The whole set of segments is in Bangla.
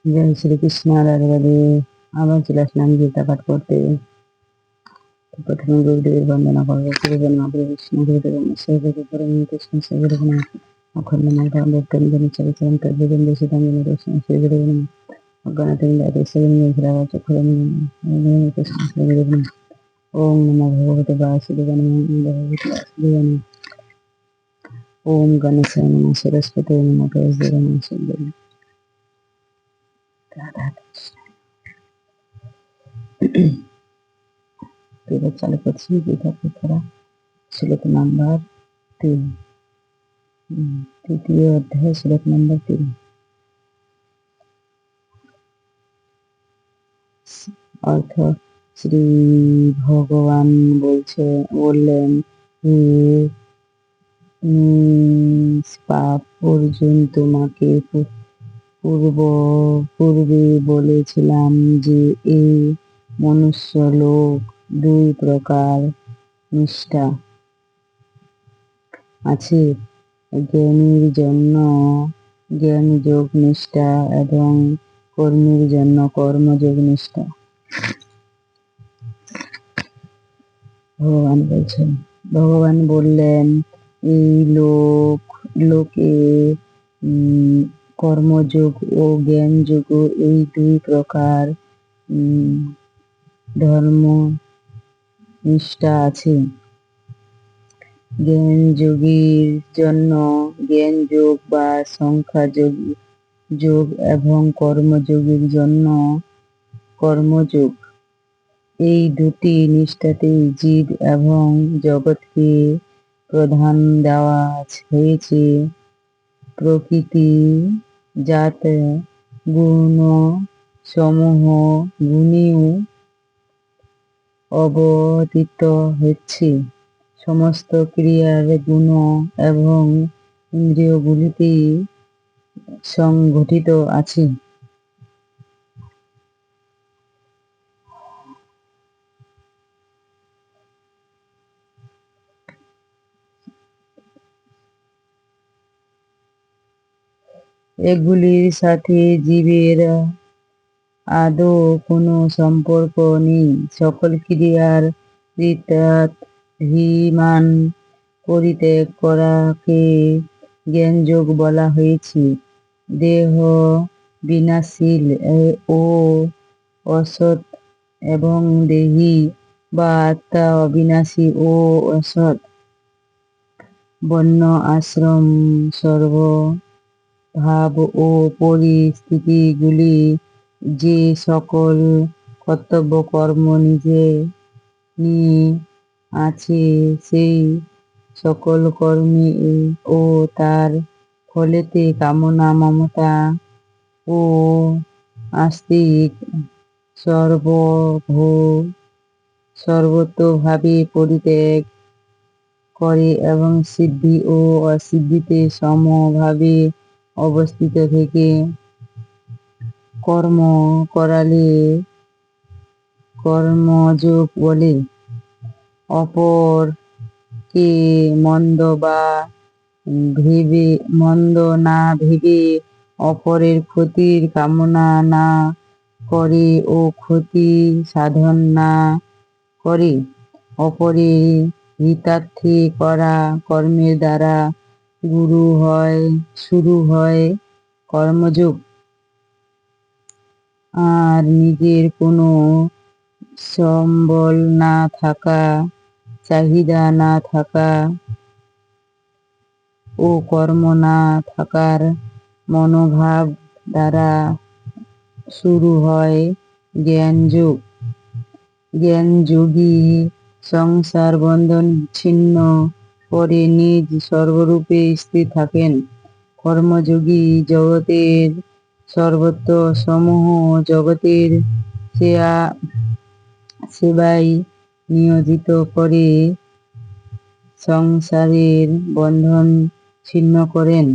জয় শ্রীকৃষ্ণ রাধে রাধে। আবার চলে আসলাম গীতা পাঠ করতে। প্রথমে গুরুদেবের বন্দনা করবো। গুরুদেব মহাদেব কৃষ্ণ গুরুদেব সর্বদেব পরম কৃষ্ণ সর্বদেব অখণ্ড মাতা ভক্তম চরিত্রম তদ্বিদম দেশিতাম দর্শন শ্রী গুরুদেব অজ্ঞানতিম দাদেশ্বরম নিধিরাবা চক্ষুরম কৃষ্ণ শ্রী গুরুদেব ওম নমো ভগবতে বাসুদেবায় নমঃ। ভগবতে বাসুদেবায় নমঃ। ওম গণেশায় নমঃ। সরস্বতী নমঃ। গণেশদেবায় নমঃ। সুন্দরী রাধা কৃষ্ণ। এবার চালু করছি গীতা পড়া শ্লোক নাম্বার 3, তৃতীয় অধ্যায় শ্লোক নাম্বার 3। অর্থ শ্রী ভগবান বললেন, হে নিষ্পাপ অর্জুন, তোমাকে পূর্বে বলেছিলাম যে এই মনুষ্য লোক 2 প্রকার নিষ্ঠা আছে, জ্ঞানীর জন্য জ্ঞানযোগ নিষ্ঠা এবং কর্মীর জন্য কর্মযোগ নিষ্ঠা। ভগবান বললেন, এই লোকে কর্মযোগ ও জ্ঞানযোগ এই 2 প্রকার ধর্ম নিষ্ঠা আছে। জ্ঞানযোগীর জন্য জ্ঞানযোগ বা সংখ্যা যোগ এবং কর্মযোগীর জন্য কর্মযোগ। এই 2টি নিষ্ঠাতেই জীব এবং জগৎকে প্রধান দেওয়া হয়েছে। প্রকৃতি জাত গুণ সমূহ গুণেও অবতীর্ণ হচ্ছে। সমস্ত ক্রিয়ার গুণ এবং ইন্দ্রিয়গুলিতেই সংগঠিত আছে। এগুলির সাথে জীবের আদৌ কোনো সম্পর্ক নেই। সকল ক্রিয়ার কৃতার্থিমান পরিত্যাগ করাকে জ্ঞানযোগ বলা হয়েছে। দেহ বিনাশীল ও অসৎ এবং দেহী বা আত্মা অবিনাশী ও অসৎ। বর্ণ আশ্রম স্বভাব ও পরিস্থিতিগুলি যে সকল কর্তব্য কর্ম নিজে নিয়ে আছে, সেই সকল কর্মে ও তার ফলেতে কামনা মমতা ও আস্তিক সর্বতোভাবে পরিত্যাগ করে এবং সিদ্ধি ও অসিদ্ধিতে সমভাবে অবস্থিত থেকে কর্ম করালে কর্মযোগ বলে। অপরকে মন্দ না ভেবে অপরের ক্ষতির কামনা না করে ও ক্ষতি সাধন না করে অপরের হিতার্থে করা কর্মের দ্বারা শুরু হয় কর্মযোগ। আর নিজের কোনো সম্বল না থাকা, চাহিদা না থাকা ও কর্ম না থাকার মনোভাব দ্বারা শুরু হয় জ্ঞানযোগ। জ্ঞানযোগী সংসার বন্ধন ছিন্ন করে নিজ স্বরূপে স্থির থাকেন। কর্মযোগী জগতের সর্বত্র সমূহ জগতের সেবায় নিয়োজিত করে সংসারের বন্ধন ছিন্ন করেন।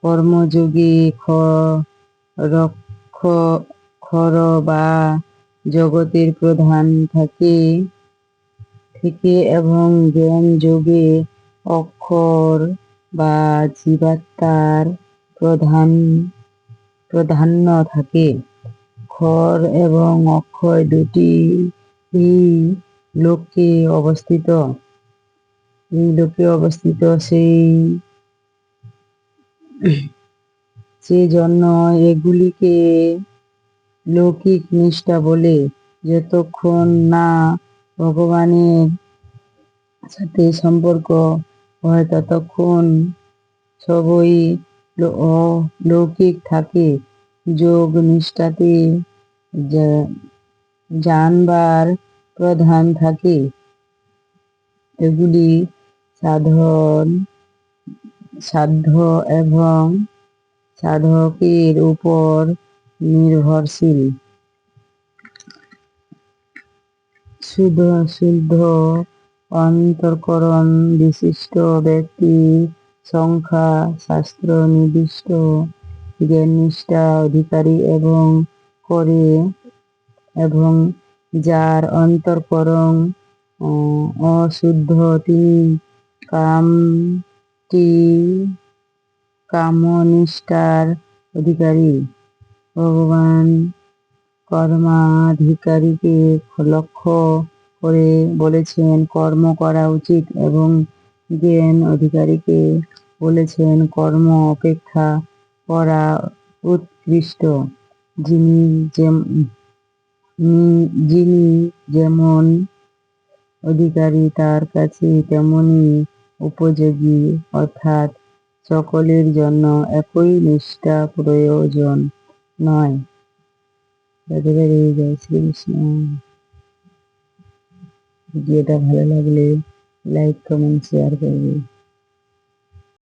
কর্মযোগী খর বা জগতের প্রধান থেকে এবং জ্ঞান যোগে অক্ষর বা জীবাত্মার প্রধান প্রাধান্য থাকে। ক্ষর এবং অক্ষয় দুটি এই লোকে অবস্থিত। সেজন্য এগুলিকে লৌকিক নিষ্ঠা বলে। যতক্ষণ না ভগবানের সাথে সম্পর্ক হয় ততক্ষণ সবই লৌকিক থাকে। যোগ নিষ্ঠাতে জানবার প্রধান থাকে। এগুলি সাধ্য এবং সাধকের উপর নির্ভরশীল। শুদ্ধ অন্তঃকরণ বিশিষ্ট ব্যক্তির সংখ্যা শাস্ত্র নির্দিষ্ট জ্ঞাননিষ্ঠা অধিকারী এবং যার অন্তঃকরণ অশুদ্ধ তিনি কামনিষ্ঠার অধিকারী। ভগবান কর্মাধিকারীকে লক্ষ্য করে বলেছেন কর্ম করা উচিত এবং জ্ঞান অধিকারীকে বলেছেন কর্ম অপেক্ষা করা উৎকৃষ্ট। যিনি যেমন অধিকারী তার কাছে তেমনি উপযোগী, অর্থাৎ সকলের জন্য একই নিষ্ঠা প্রয়োজন নয়। রাধে রাধে, জয় শ্রীকৃষ্ণ। ভিডিওটা ভালো লাগলে লাইক কমেন্ট শেয়ার করবে।